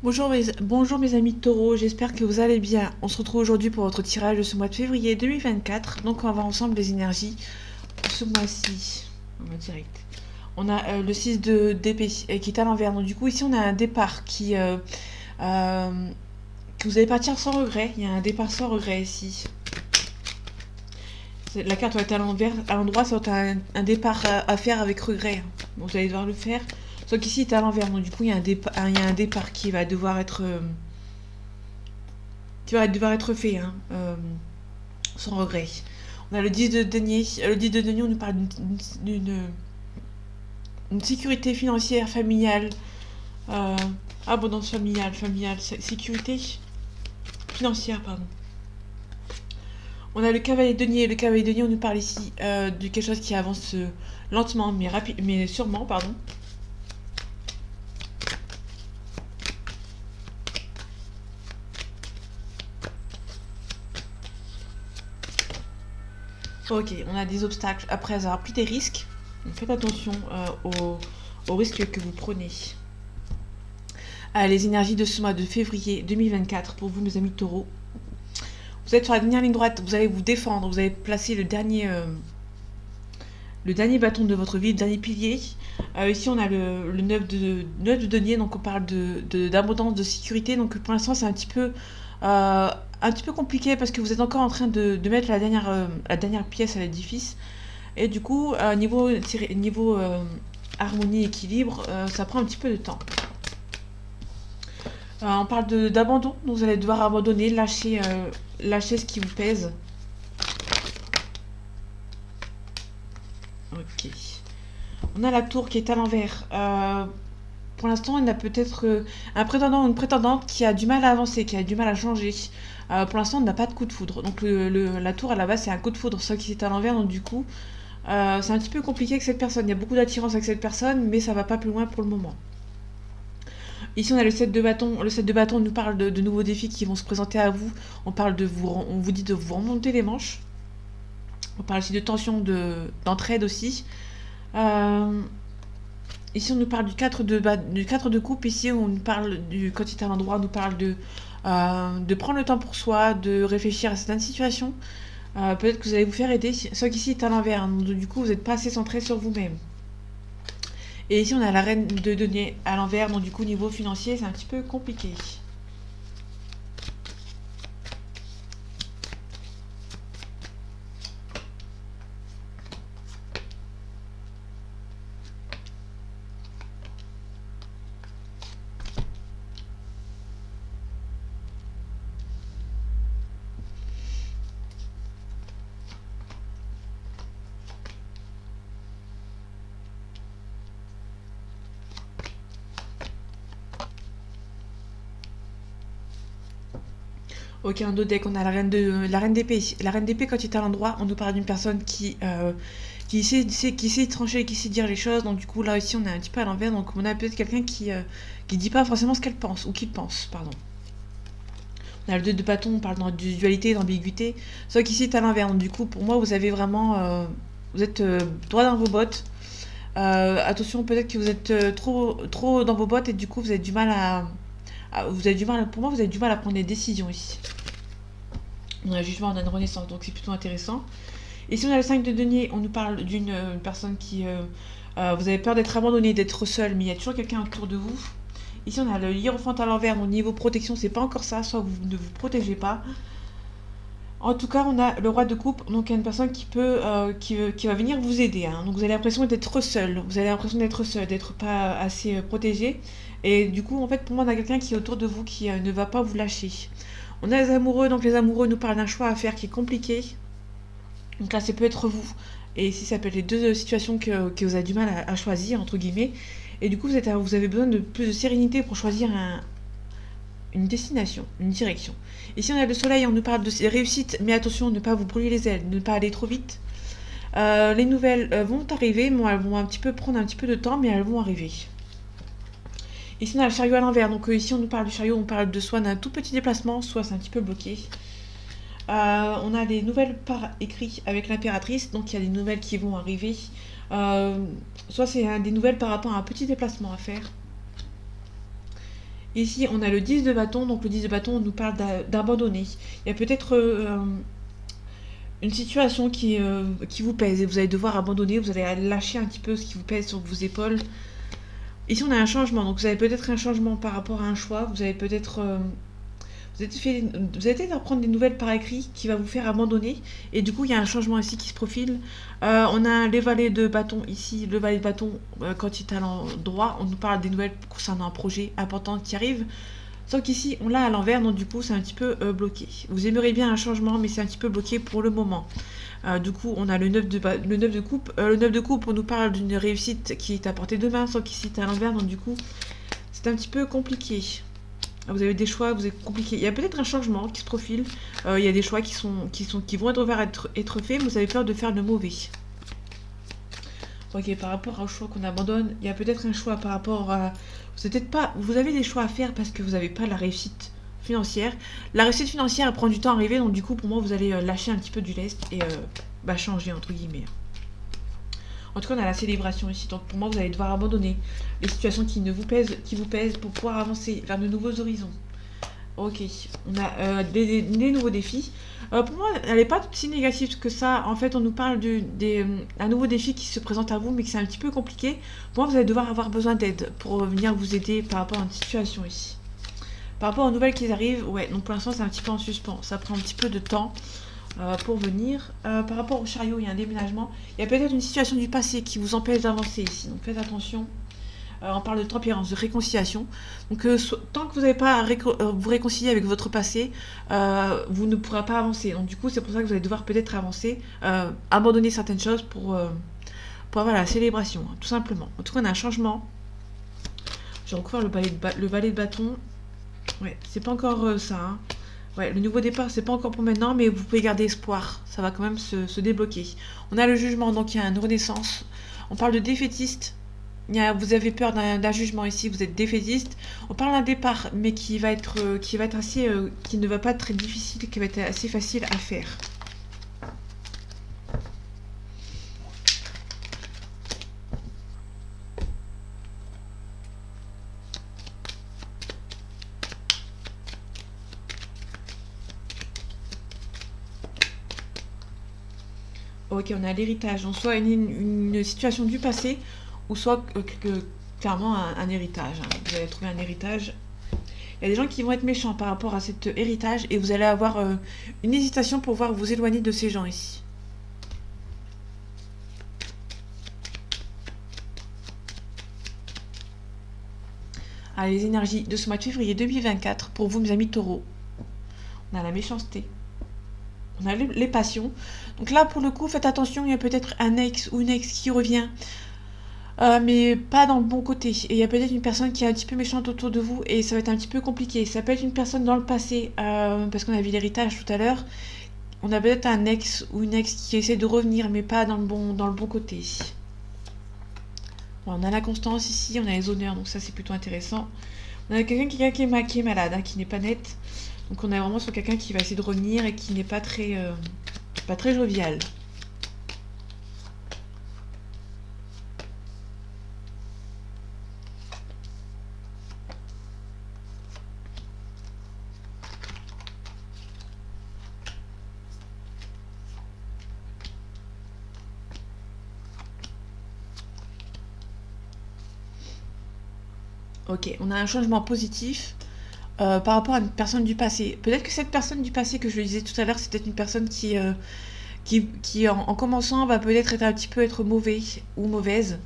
Bonjour mes amis de taureau, j'espère que vous allez bien. On se retrouve aujourd'hui pour votre tirage de ce mois de février 2024. Donc on va voir ensemble les énergies pour ce mois-ci. On va direct. On a le 6 d'épée qui est à l'envers. Donc du coup ici on a un départ que vous allez partir sans regret. Il y a un départ sans regret ici. La carte va être à l'envers, à l'endroit, ça va être un départ à faire avec regret. Donc vous allez devoir le faire. Sauf qu'ici il est à l'envers. Donc du coup il y a un départ qui va devoir être... devoir être fait, hein, sans regret. On a le 10 de denier. Le 10 de denier, on nous parle d'une sécurité financière, familiale, euh, abondance familiale, sécurité financière, pardon. On a le cavalier de denier. Le cavalier de denier, on nous parle ici de quelque chose qui avance lentement, mais sûrement, pardon. Ok, on a des obstacles après avoir pris des risques. Donc faites attention aux risques que vous prenez. Les énergies de ce mois de février 2024 pour vous, mes amis taureaux. Vous êtes sur la dernière ligne droite, vous allez vous défendre, vous allez placer le dernier bâton de votre vie, le dernier pilier. Ici, on a le 9 de denier, donc on parle d'abondance, de sécurité. Donc pour l'instant, c'est un petit peu compliqué parce que vous êtes encore en train de mettre la dernière pièce à l'édifice. Et du coup, niveau harmonie, équilibre, ça prend un petit peu de temps. On parle d'abandon, donc vous allez devoir abandonner, lâcher ce qui vous pèse. Ok. On a la tour qui est à l'envers. Pour l'instant, il y a peut-être un prétendant ou une prétendante qui a du mal à avancer, qui a du mal à changer. Pour l'instant, on n'a pas de coup de foudre. Donc la tour à la base, c'est un coup de foudre, sauf qui est à l'envers, donc du coup, c'est un petit peu compliqué avec cette personne. Il y a beaucoup d'attirance avec cette personne, mais ça va pas plus loin pour le moment. Ici, on a le 7 de bâton. Le 7 de bâton nous parle de nouveaux défis qui vont se présenter à vous. On vous dit de vous remonter les manches. On parle aussi de tension, d'entraide aussi. Ici, on nous parle du 4 de coupe. Ici, on nous parle quand il est à l'endroit, on nous parle de prendre le temps pour soi, de réfléchir à certaines situations. Peut-être que vous allez vous faire aider. Sauf qu'ici, c'est à l'envers. Donc, du coup, vous n'êtes pas assez centré sur vous-même. Et ici, on a la reine de denier à l'envers. Donc, du coup, niveau financier, c'est un petit peu compliqué. Ok, un autre deck, on a la reine d'épée. La reine d'épée, quand il est à l'endroit, on nous parle d'une personne qui sait de trancher, qui sait dire les choses. Donc du coup, là aussi, on est un petit peu à l'envers. Donc on a peut-être quelqu'un qui dit pas forcément ce qu'elle pense, ou qu'il pense, pardon. On a le 2 de bâton, on parle de dualité, d'ambiguïté. Sauf qu'ici, c'est à l'envers. Donc du coup, pour moi, vous avez vraiment... vous êtes droit dans vos bottes. Attention, peut-être que vous êtes trop dans vos bottes et du coup, vous avez du mal pour moi, vous avez du mal à prendre des décisions ici. On a un jugement, on a une renaissance, donc c'est plutôt intéressant. Et si on a le 5 de denier, on nous parle d'une personne qui... vous avez peur d'être abandonné, d'être seul, mais il y a toujours quelqu'un autour de vous. Ici, on a le hiérophante à l'envers, donc niveau protection, c'est pas encore ça, soit vous ne vous protégez pas. En tout cas, on a le roi de coupe, donc il y a une personne qui va venir vous aider. Hein. Donc vous avez l'impression d'être seul, d'être pas assez protégé. Et du coup, en fait, pour moi, on a quelqu'un qui est autour de vous qui ne va pas vous lâcher. On a les amoureux, donc les amoureux nous parlent d'un choix à faire qui est compliqué. Donc là, ça peut être vous. Et ici, ça peut être les deux situations que vous avez du mal à choisir, entre guillemets. Et du coup, vous avez besoin de plus de sérénité pour choisir une destination, une direction. Ici, on a le soleil, on nous parle de réussite, mais attention, ne pas vous brûler les ailes, ne pas aller trop vite. Les nouvelles vont arriver, bon, elles vont prendre un petit peu de temps, mais elles vont arriver. Ici, on a le chariot à l'envers, donc ici, on nous parle du chariot, on parle de soit d'un tout petit déplacement, soit c'est un petit peu bloqué. On a des nouvelles par écrit avec l'impératrice, donc il y a des nouvelles qui vont arriver. Soit c'est des nouvelles par rapport à un petit déplacement à faire. Ici, on a le 10 de bâton, donc le 10 de bâton, on nous parle d'abandonner. Il y a peut-être une situation qui vous pèse et vous allez devoir abandonner, vous allez lâcher un petit peu ce qui vous pèse sur vos épaules. Ici, on a un changement, donc vous avez peut-être un changement par rapport à un choix, vous avez peut-être vous allez peut-être apprendre des nouvelles par écrit qui va vous faire abandonner. Et du coup, il y a un changement ici qui se profile. On a les valets de bâton ici. Le valet de bâton, quand il est à l'endroit, on nous parle des nouvelles concernant un projet important qui arrive. Sauf qu'ici, on l'a à l'envers, donc du coup, c'est un petit peu bloqué. Vous aimeriez bien un changement, mais c'est un petit peu bloqué pour le moment. Du coup, on a le 9 de coupe. Le 9 de coupe, on nous parle d'une réussite qui est à portée de main, sauf qu'ici, c'est à l'envers, donc du coup, c'est un petit peu compliqué. Vous avez des choix, vous êtes compliqué. Il y a peut-être un changement qui se profile. Il y a des choix qui vont être faits, mais vous avez peur de faire le mauvais. Ok, par rapport au choix qu'on abandonne, il y a peut-être un choix par rapport à... Vous avez des choix à faire parce que vous n'avez pas la réussite financière. La réussite financière, elle prend du temps à arriver, donc du coup, pour moi, vous allez lâcher un petit peu du lest et changer, entre guillemets. En tout cas, on a la célébration ici. Donc pour moi, vous allez devoir abandonner les situations qui vous pèsent pour pouvoir avancer vers de nouveaux horizons. Ok, on a des nouveaux défis. Pour moi, elle n'est pas si négative que ça. En fait, on nous parle d'un nouveau défi qui se présente à vous, mais que c'est un petit peu compliqué. Pour moi, vous allez devoir avoir besoin d'aide pour venir vous aider par rapport à une situation ici. Par rapport aux nouvelles qui arrivent, ouais, donc pour l'instant, c'est un petit peu en suspens. Ça prend un petit peu de temps pour venir. Par rapport au chariot, il y a un déménagement. Il y a peut-être une situation du passé qui vous empêche d'avancer ici. Donc faites attention. On parle de tempérance, de réconciliation. Donc tant que vous n'avez pas à vous réconcilier avec votre passé, vous ne pourrez pas avancer. Donc du coup, c'est pour ça que vous allez devoir peut-être avancer, abandonner certaines choses pour avoir la célébration, hein, tout simplement. En tout cas, on a un changement. Je vais recouvrir le valet de bâton. Ouais, c'est pas encore ça. Hein. Ouais, le nouveau départ, c'est pas encore pour maintenant, mais vous pouvez garder espoir. Ça va quand même se débloquer. On a le jugement, donc il y a une renaissance. On parle de défaitiste. Vous avez peur d'un jugement ici, vous êtes défaitiste. On parle d'un départ, mais qui va être assez, qui ne va pas être très difficile, qui va être assez facile à faire. Ok, on a l'héritage, donc soit une situation du passé, ou soit clairement un héritage. Hein. Vous allez trouver un héritage. Il y a des gens qui vont être méchants par rapport à cet héritage et vous allez avoir une hésitation pour pouvoir vous éloigner de ces gens ici. Ah, les énergies de ce mois de février 2024 pour vous, mes amis taureaux. On a la méchanceté. On a les passions. Donc là, pour le coup, faites attention, il y a peut-être un ex ou une ex qui revient. Mais pas dans le bon côté. Et il y a peut-être une personne qui est un petit peu méchante autour de vous et ça va être un petit peu compliqué. Ça peut être une personne dans le passé, parce qu'on a vu l'héritage tout à l'heure. On a peut-être un ex ou une ex qui essaie de revenir, mais pas dans le bon côté. Bon, on a la constance ici, on a les honneurs, donc ça c'est plutôt intéressant. On a quelqu'un qui est malade, hein, qui n'est pas net. Donc on a vraiment sur quelqu'un qui va essayer de revenir et qui n'est pas très jovial. Ok, on a un changement positif par rapport à une personne du passé. Peut-être que cette personne du passé que je le disais tout à l'heure, c'est peut-être une personne qui en commençant va peut-être être mauvais ou mauvaise.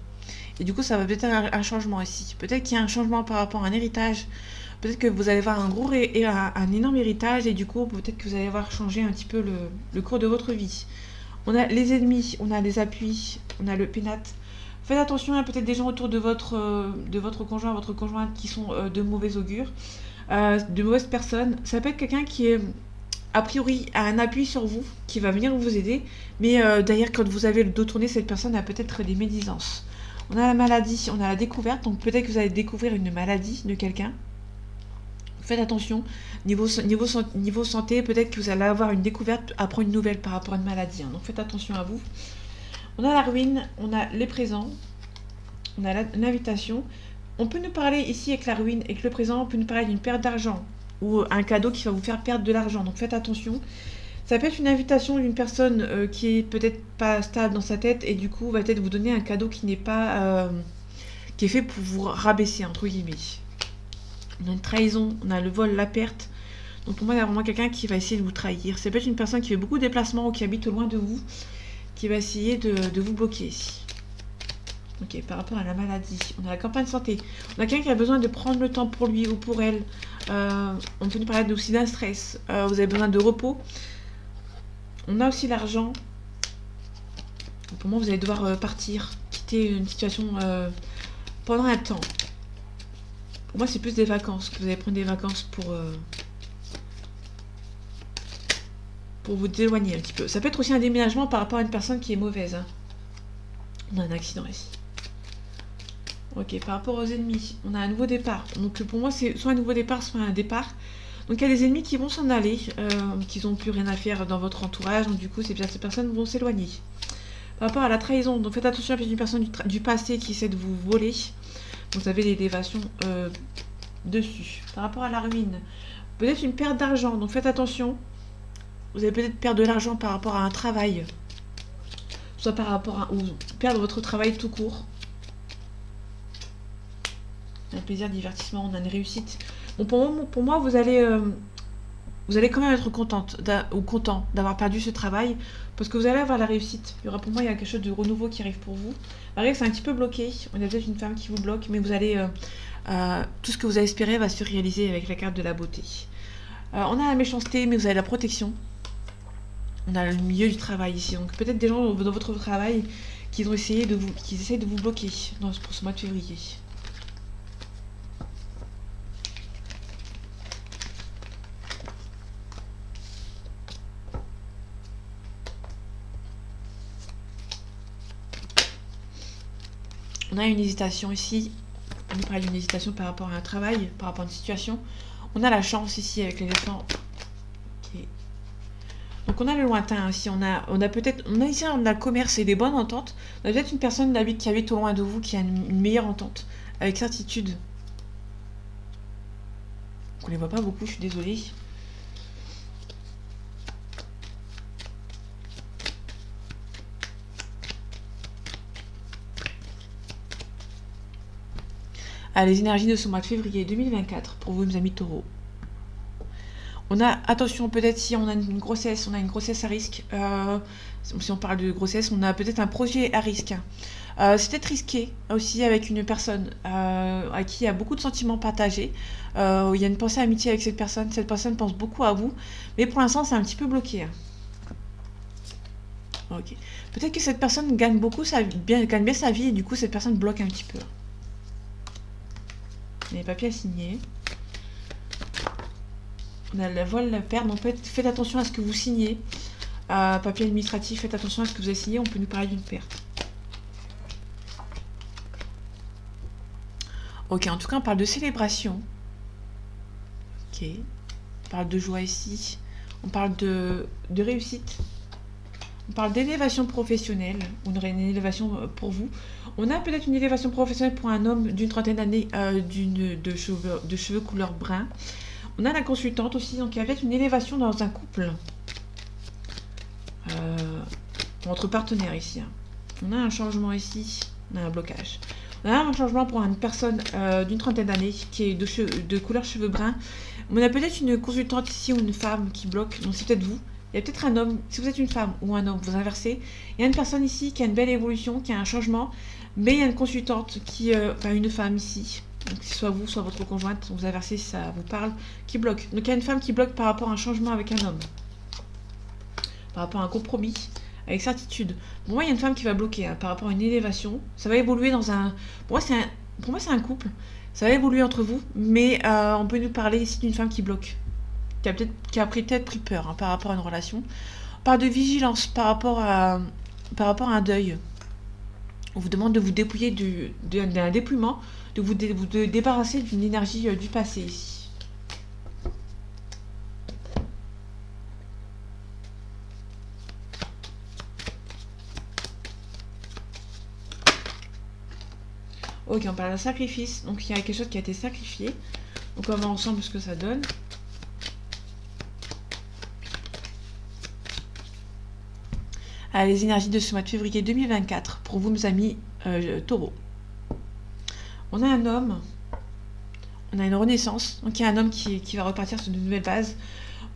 Et du coup, ça va peut-être être un changement ici. Peut-être qu'il y a un changement par rapport à un héritage. Peut-être que vous allez avoir un énorme héritage et du coup, peut-être que vous allez avoir changé un petit peu le cours de votre vie. On a les ennemis, on a les appuis, on a le pénate. Faites attention, il y a peut-être des gens autour de votre conjoint, votre conjointe qui sont de mauvais augure, de mauvaises personnes. Ça peut être quelqu'un qui est, a priori, a un appui sur vous, qui va venir vous aider, mais d'ailleurs, quand vous avez le dos tourné, cette personne a peut-être des médisances. On a la maladie, on a la découverte, donc peut-être que vous allez découvrir une maladie de quelqu'un. Faites attention, niveau santé, peut-être que vous allez avoir une découverte, apprendre une nouvelle par rapport à une maladie. Hein, donc faites attention à vous. On a la ruine, on a les présents, on a l'invitation. On peut nous parler ici avec la ruine, avec le présent, on peut nous parler d'une perte d'argent ou un cadeau qui va vous faire perdre de l'argent. Donc faites attention. Ça peut être une invitation d'une personne qui est peut-être pas stable dans sa tête et du coup va peut-être vous donner un cadeau qui n'est pas qui est fait pour vous rabaisser entre guillemets. On a une trahison, on a le vol, la perte. Donc pour moi, il y a vraiment quelqu'un qui va essayer de vous trahir. Ça peut être une personne qui fait beaucoup de déplacements ou qui habite loin de vous, qui va essayer de vous bloquer ici. Ok, par rapport à la maladie, on a la campagne santé. On a quelqu'un qui a besoin de prendre le temps pour lui ou pour elle. On peut nous parler aussi d'un stress. Vous avez besoin de repos. On a aussi l'argent. Pour moi, vous allez devoir partir, quitter une situation pendant un temps. Pour moi, c'est plus des vacances, que vous allez prendre des vacances pour vous éloigner un petit peu. Ça peut être aussi un déménagement par rapport à une personne qui est mauvaise. Hein. On a un accident ici. Ok, par rapport aux ennemis, on a un nouveau départ. Donc pour moi, c'est soit un nouveau départ, soit un départ. Donc il y a des ennemis qui vont s'en aller, qui n'ont plus rien à faire dans votre entourage. Donc du coup, ces personnes vont s'éloigner. Par rapport à la trahison, donc faites attention à une personne du passé qui essaie de vous voler. Vous avez l'élévation dessus. Par rapport à la ruine, peut-être une perte d'argent. Donc faites attention. Vous allez peut-être perdre de l'argent par rapport à un travail. Soit par rapport à... ou perdre votre travail tout court. Un plaisir, divertissement, on a une réussite. Bon, pour moi vous allez quand même être contente ou content d'avoir perdu ce travail parce que vous allez avoir la réussite. Pour moi, il y a quelque chose de renouveau qui arrive pour vous. Malgré que c'est un petit peu bloqué, on a peut-être une femme qui vous bloque, mais vous allez tout ce que vous avez espéré va se réaliser avec la carte de la beauté. On a la méchanceté, mais vous avez la protection. On a le milieu du travail ici, donc peut-être des gens dans votre travail qui essayent de vous bloquer pour ce mois de février. On a une hésitation ici. On nous parle d'une hésitation par rapport à un travail, par rapport à une situation. On a la chance ici avec l'éléphant. Okay. Donc on a le lointain ici. On a ici on a le commerce et des bonnes ententes. On a peut-être une personne qui habite au loin de vous qui a une meilleure entente avec certitude. On les voit pas beaucoup. Je suis désolée. Les énergies de ce mois de février 2024 pour vous, mes amis taureaux. On a, attention, peut-être si on a une grossesse à risque. Si on parle de grossesse, on a peut-être un projet à risque. C'est peut-être risqué aussi avec une personne à qui il y a beaucoup de sentiments partagés. Il y a une pensée amitié avec cette personne. Cette personne pense beaucoup à vous. Mais pour l'instant, c'est un petit peu bloqué. Ok. Peut-être que cette personne gagne bien sa vie et du coup, cette personne bloque un petit peu. Les papiers à signer. On a la voile, la perte. Donc faites attention à ce que vous signez. Papier administratif, faites attention à ce que vous avez signé. On peut nous parler d'une perte. Ok, en tout cas, on parle de célébration. Ok. On parle de joie ici. On parle de réussite. On parle d'élévation professionnelle. On aurait une élévation pour vous. On a peut-être une élévation professionnelle pour un homme d'une trentaine d'années de cheveux couleur brun. On a la consultante aussi, donc il y a peut-être une élévation dans un couple. Entre partenaires ici. Hein. On a un changement ici. On a un blocage. On a un changement pour une personne d'une trentaine d'années qui est de couleur cheveux bruns. On a peut-être une consultante ici ou une femme qui bloque. Donc c'est peut-être vous. Il y a peut-être un homme, si vous êtes une femme ou un homme, vous inversez. Il y a une personne ici qui a une belle évolution, qui a un changement, mais il y a une consultante une femme ici, donc soit vous, soit votre conjointe, vous inversez si ça vous parle, qui bloque. Donc il y a une femme qui bloque par rapport à un changement avec un homme, par rapport à un compromis, avec certitude. Pour moi, il y a une femme qui va bloquer par rapport à une élévation. Ça va évoluer dans un... Pour moi, c'est un couple. Ça va évoluer entre vous, mais on peut nous parler ici d'une femme qui bloque. Qui a peut-être pris peur par rapport à une relation. On parle de vigilance par rapport à un deuil. On vous demande de vous dépouiller d'un dépouillement, de vous débarrasser d'une énergie du passé ici. Ok, on parle d'un sacrifice. Donc il y a quelque chose qui a été sacrifié. Donc on va voir ensemble ce que ça donne. Les énergies de ce mois de février 2024 pour vous, mes amis taureaux. On a un homme, on a une renaissance, donc il y a un homme qui va repartir sur de nouvelles bases.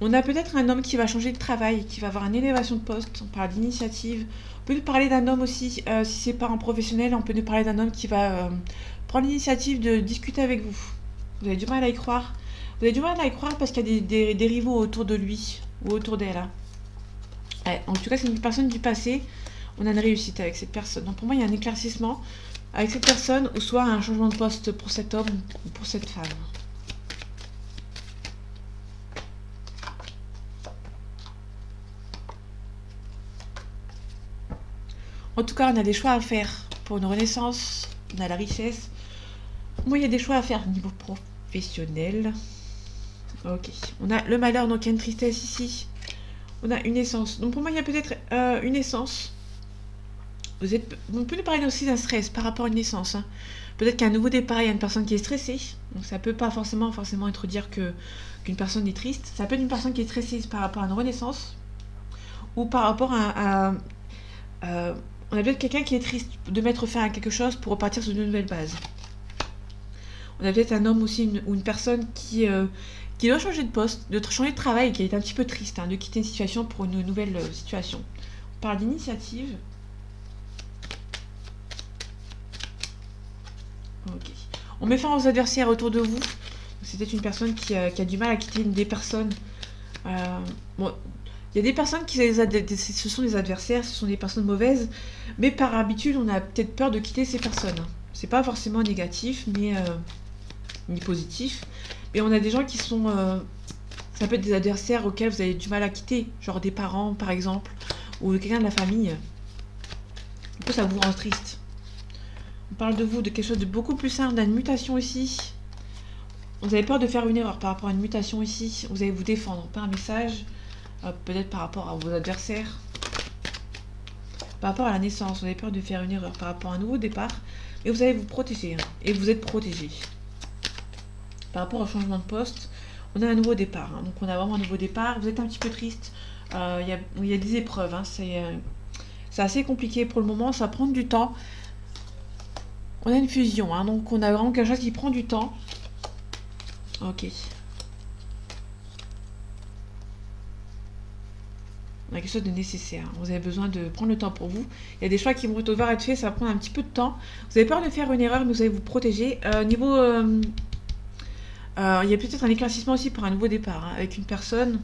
On a peut-être un homme qui va changer de travail, qui va avoir une élévation de poste, on parle d'initiative. On peut nous parler d'un homme aussi, si c'est pas un professionnel, on peut nous parler d'un homme qui va prendre l'initiative de discuter avec vous. Vous avez du mal à y croire. Vous avez du mal à y croire parce qu'il y a des rivaux autour de lui ou autour d'elle. Hein. Ouais, en tout cas, c'est une personne du passé. On a une réussite avec cette personne. Donc pour moi, il y a un éclaircissement avec cette personne ou soit un changement de poste pour cet homme ou pour cette femme. En tout cas, on a des choix à faire pour une renaissance. On a la richesse. Moi, il y a des choix à faire au niveau professionnel. Ok. On a le malheur, donc il y a une tristesse ici. On a une naissance. Donc pour moi, il y a peut-être une naissance. Vous pouvez nous parler aussi d'un stress par rapport à une naissance. Hein. Peut-être qu'un nouveau départ, il y a une personne qui est stressée. Donc ça peut pas forcément être dire qu'une personne est triste. Ça peut être une personne qui est stressée par rapport à une renaissance. Ou par rapport on a peut-être quelqu'un qui est triste de mettre fin à quelque chose pour repartir sur de nouvelles bases. On a peut-être un homme aussi ou une personne qui doit changer de poste, de changer de travail et qui est un petit peu triste de quitter une situation pour une nouvelle situation. On parle d'initiative. Ok. On met fin aux adversaires autour de vous. C'est peut-être une personne qui a du mal à quitter des personnes. Bon, il y a des personnes ce sont des adversaires, ce sont des personnes mauvaises, mais par habitude, on a peut-être peur de quitter ces personnes. C'est pas forcément négatif, mais ni positif. Mais on a des gens qui sont... ça peut être des adversaires auxquels vous avez du mal à quitter, genre des parents par exemple, ou quelqu'un de la famille. Du coup, ça vous rend triste. On parle de vous, de quelque chose de beaucoup plus simple, d'une mutation ici. Vous avez peur de faire une erreur par rapport à une mutation ici. Vous allez vous défendre, pas un message, peut-être par rapport à vos adversaires. Par rapport à la naissance, vous avez peur de faire une erreur par rapport à un nouveau départ, mais vous allez vous protéger, hein, et vous êtes protégé. Par rapport au changement de poste, on a un nouveau départ. Hein, donc on a vraiment un nouveau départ. Vous êtes un petit peu triste. Il y a des épreuves. Hein, c'est assez compliqué pour le moment. Ça va prendre du temps. On a une fusion. Hein, donc on a vraiment quelque chose qui prend du temps. Ok. On a quelque chose de nécessaire. Vous avez besoin de prendre le temps pour vous. Il y a des choix qui vont devoir être faits. Ça va prendre un petit peu de temps. Vous avez peur de faire une erreur, mais vous allez vous protéger. Il y a peut-être un éclaircissement aussi pour un nouveau départ hein, avec une personne.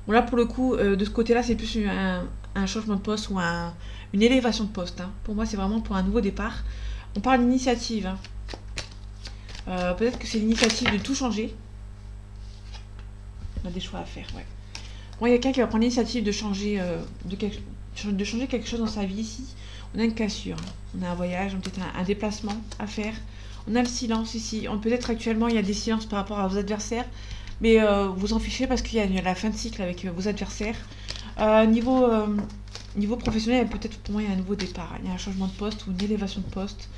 Bon là pour le coup, de ce côté-là, c'est plus un changement de poste ou une élévation de poste. Hein. Pour moi, c'est vraiment pour un nouveau départ. On parle d'initiative. Hein. Peut-être que c'est l'initiative de tout changer. On a des choix à faire, ouais. Bon, il y a quelqu'un qui va prendre l'initiative de changer, de changer quelque chose dans sa vie ici. On a une cassure. Hein. On a un voyage, peut-être un déplacement à faire. On a le silence ici. Peut-être actuellement, il y a des silences par rapport à vos adversaires. Mais vous en fichez parce qu'il y a la fin de cycle avec vos adversaires. Niveau professionnel, peut-être pour moi, il y a un nouveau départ. Il y a un changement de poste ou une élévation de poste.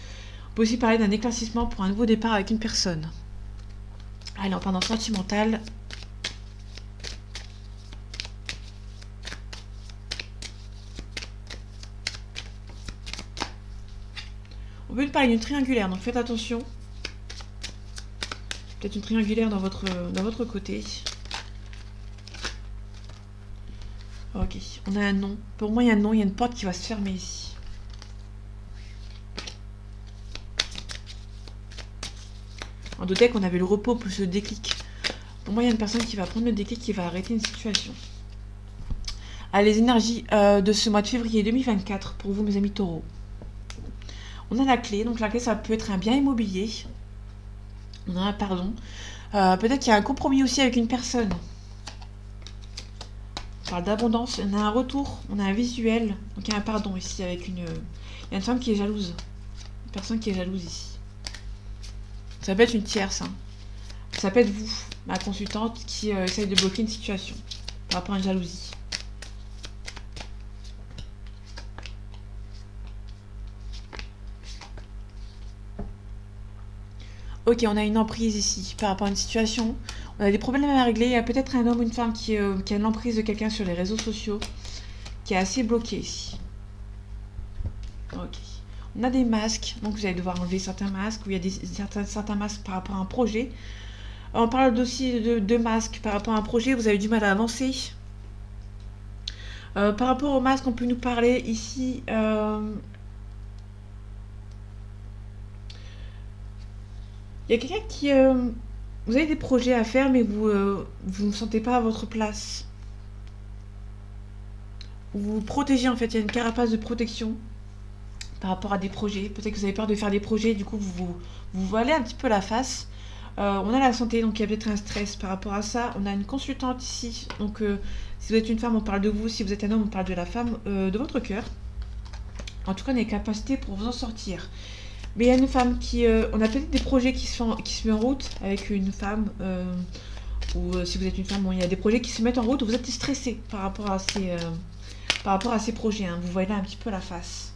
On peut aussi parler d'un éclaircissement pour un nouveau départ avec une personne. Allez, on part dans le sentimental. On peut parler d'une triangulaire, donc faites attention. Peut-être une triangulaire dans votre côté. Ok, on a un non. Pour moi, il y a un non, il y a une porte qui va se fermer ici. En deux decks, on avait le repos plus le déclic. Pour moi, il y a une personne qui va prendre le déclic, qui va arrêter une situation. Allez, les énergies de ce mois de février 2024 pour vous, mes amis taureaux. On a la clé, donc la clé, ça peut être un bien immobilier. On a un pardon. Peut-être qu'il y a un compromis aussi avec une personne. On parle d'abondance, on a un retour, on a un visuel. Donc il y a un pardon ici avec il y a une femme qui est jalouse. Une personne qui est jalouse ici. Ça peut être une tierce. Hein. Ça peut être vous, ma consultante, qui essaye de bloquer une situation par rapport à une jalousie. Ok, on a une emprise ici par rapport à une situation. On a des problèmes à régler. Il y a peut-être un homme ou une femme qui a l'emprise de quelqu'un sur les réseaux sociaux, qui est assez bloqué ici. Ok. On a des masques, donc vous allez devoir enlever certains masques, ou il y a certains masques par rapport à un projet. On parle aussi de masques par rapport à un projet, vous avez du mal à avancer. Par rapport aux masques, on peut nous parler ici. Il y a quelqu'un qui. Vous avez des projets à faire, mais vous ne sentez pas à votre place. Vous vous protégez en fait, il y a une carapace de protection par rapport à des projets. Peut-être que vous avez peur de faire des projets, du coup vous voilez un petit peu la face. On a la santé, donc il y a peut-être un stress par rapport à ça. On a une consultante ici, donc si vous êtes une femme, on parle de vous. Si vous êtes un homme, on parle de la femme, de votre cœur. En tout cas, on a les capacités pour vous en sortir. Mais il y a une femme qui... on a peut-être des projets qui se mettent en route avec une femme. Ou si vous êtes une femme, bon, il y a des projets qui se mettent en route. Vous êtes stressé par rapport à ces projets. Hein. Vous voyez là un petit peu la face.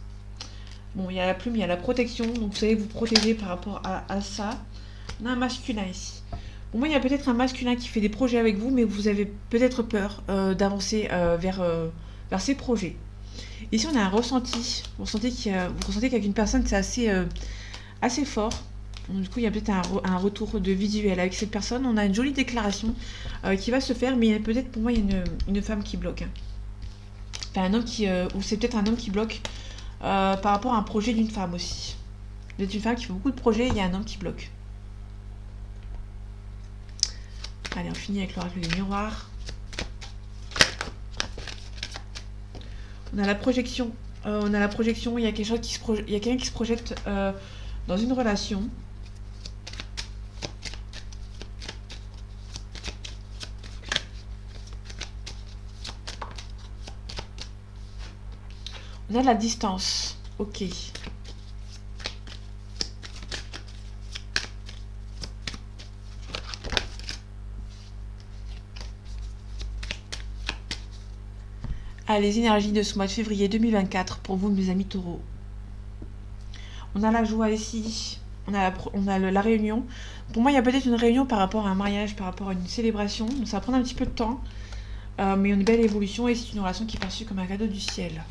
Bon, il y a la plume, il y a la protection. Donc vous savez vous protéger par rapport à ça. On a un masculin ici. Pour moi, il y a peut-être un masculin qui fait des projets avec vous, mais vous avez peut-être peur d'avancer vers ces projets. Ici, on a un ressenti. Vous ressentez qu'avec une personne, c'est assez fort. Donc, du coup, il y a peut-être un retour de visuel avec cette personne. On a une jolie déclaration qui va se faire, mais peut-être pour moi, il y a une femme qui bloque. Enfin, un homme ou c'est peut-être un homme qui bloque par rapport à un projet d'une femme aussi. Vous êtes une femme qui fait beaucoup de projets, il y a un homme qui bloque. Allez, on finit avec l'oracle du miroir. On a la projection. Il y a il y a quelqu'un qui se projette dans une relation. On a la distance. Ok. Les énergies de ce mois de février 2024 pour vous, mes amis taureaux. On a la joie ici. On a la réunion. Pour moi, il y a peut-être une réunion par rapport à un mariage, par rapport à une célébration. Donc ça va prendre un petit peu de temps. Mais une belle évolution et c'est une relation qui est perçue comme un cadeau du ciel.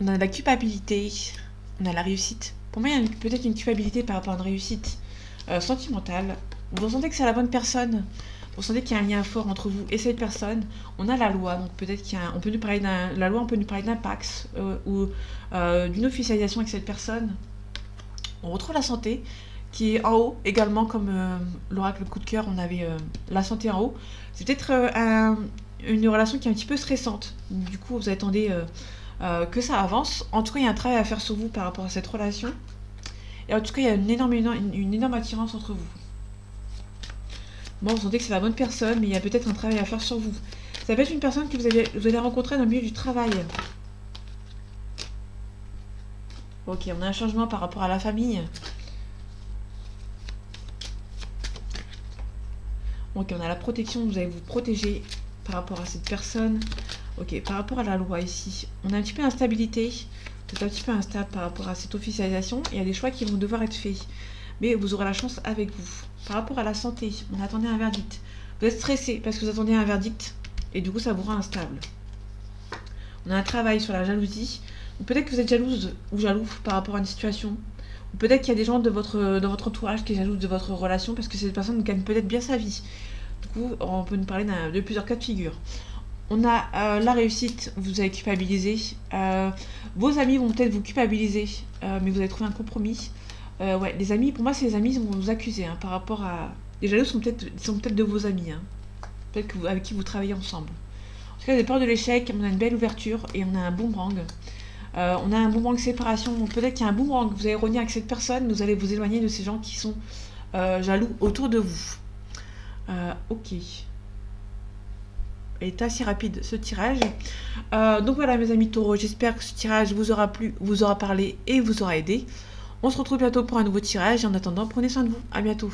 On a la culpabilité, on a la réussite. Pour moi, il y a peut-être une culpabilité par rapport à une réussite sentimentale. Vous ressentez que c'est la bonne personne. Vous sentez qu'il y a un lien fort entre vous et cette personne. On a la loi, donc peut-être on peut nous parler la loi, on peut nous parler d'un pax ou d'une officialisation avec cette personne. On retrouve la santé qui est en haut également, comme l'oracle coup de cœur, on avait la santé en haut. C'est peut-être une relation qui est un petit peu stressante. Du coup, vous attendez que ça avance. En tout cas, il y a un travail à faire sur vous par rapport à cette relation. Et en tout cas, il y a une énorme attirance entre vous. Bon, vous sentez que c'est la bonne personne, mais il y a peut-être un travail à faire sur vous. Ça peut être une personne que vous allez rencontrer dans le milieu du travail. Ok, on a un changement par rapport à la famille. Ok, on a la protection, vous allez vous protéger par rapport à cette personne. Ok, par rapport à la loi ici, on a un petit peu d'instabilité. Vous êtes un petit peu instable par rapport à cette officialisation. Il y a des choix qui vont devoir être faits. Mais vous aurez la chance avec vous. Par rapport à la santé, on attendait un verdict. Vous êtes stressé parce que vous attendez un verdict. Et du coup, ça vous rend instable. On a un travail sur la jalousie. Peut-être que vous êtes jalouse ou jaloux par rapport à une situation. Ou peut-être qu'il y a des gens de votre entourage qui jalousent de votre relation parce que cette personne gagne peut-être bien sa vie. Du coup, on peut nous parler de plusieurs cas de figure. On a la réussite, vous avez culpabilisé. Vos amis vont peut-être vous culpabiliser, mais vous allez trouver un compromis. Ouais, les amis, pour moi, c'est les amis qui vont vous accuser par rapport à... Les jaloux sont peut-être de vos amis, peut-être avec qui vous travaillez ensemble. En tout cas, vous avez peur de l'échec, on a une belle ouverture et on a un boomerang. On a un boomerang séparation, donc peut-être qu'il y a un boomerang, vous allez revenir avec cette personne, vous allez vous éloigner de ces gens qui sont jaloux autour de vous. Ok. Est assez rapide ce tirage. Donc voilà mes amis taureaux, j'espère que ce tirage vous aura plu, vous aura parlé et vous aura aidé. On se retrouve bientôt pour un nouveau tirage et en attendant, prenez soin de vous. À bientôt.